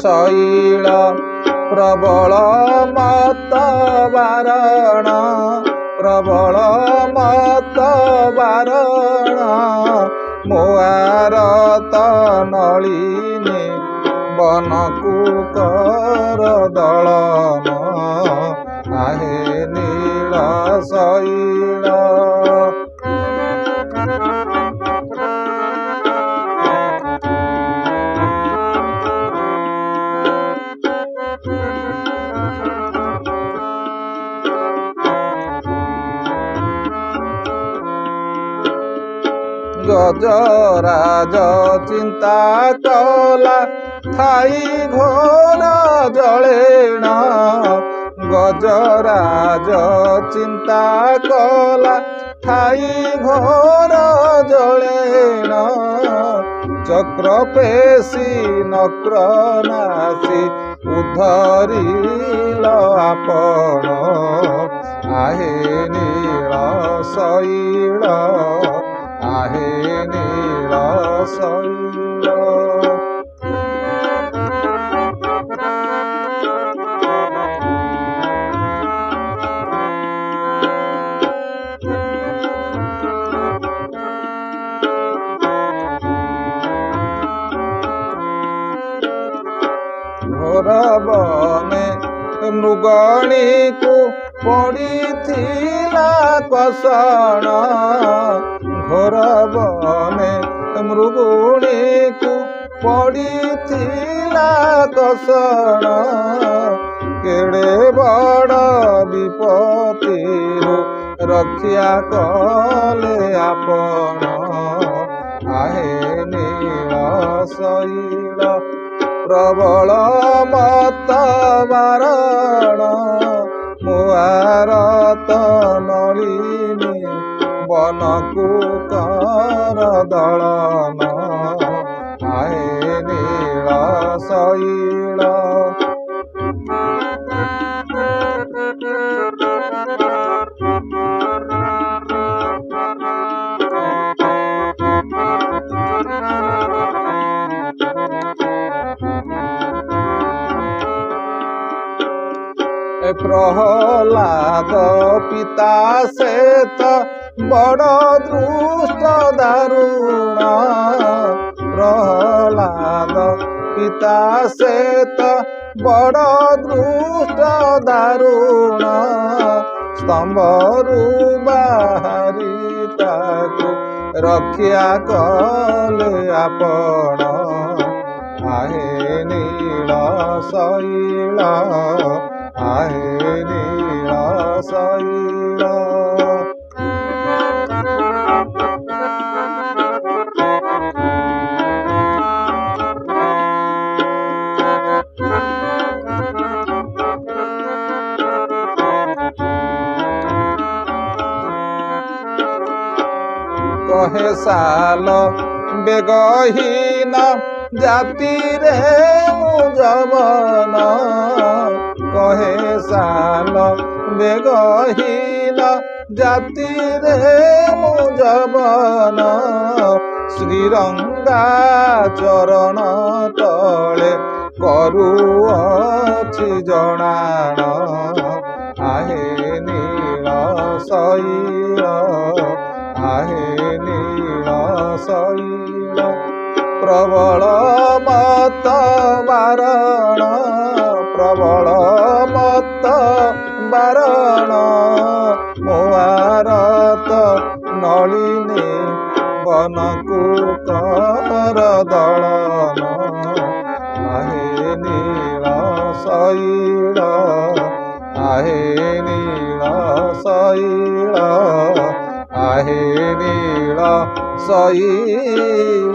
ଶୈଳ ପ୍ରବଳ ମତ ବାରଣ ପ୍ରବଳ ମତ ବାରଣ ମୋଆରତ ନଳିନୀ ବନକୁ କର ଦଳନ आहे नीଳ ଶୈଳ। गजराज चिंता कला थाई घोर जलेण गजराज चिंता कला ठाई घोर जलेण चक्र पेशी नक्र नासी उद्धरिल आपण आहे नीळ शैळ आहे नीळ शैळ। घोर बने मृगणी को पड़ीथिला कषण घोर बने मृगुणी को पड़ीथिला कषण केड़े बड़ विपत्तिरु रक्षा कले आपण आहे नीळ शैळ प्रबल मत बारण मुआरत नलिनी बनकु कर दलन आहे नीळ शैळ। प्रहलाद पिता सेत बड़ दृष्ट दारुण प्रहलाद पिता सेत बड़ दृष्ट दारुण स्तंभरु बाहरी ताकु रक्षा कले आपण आहे नीळ शैळ आहे नीळ शैळ। कहे साल बेगहीन जाति रे मुजवन कहे साल बेगहीन जाति रे मुजवन श्रीरंगा चरण तले करुअछि जणाण आहे नीळ शैळ आहे नीळ शैळ प्रबल मत बारण प्रबल मत बारण मुआरत नलिनी बनकु कर दलन आहे नीळ शैळ आहे नीळ शैळ आहे नीळ शैळ।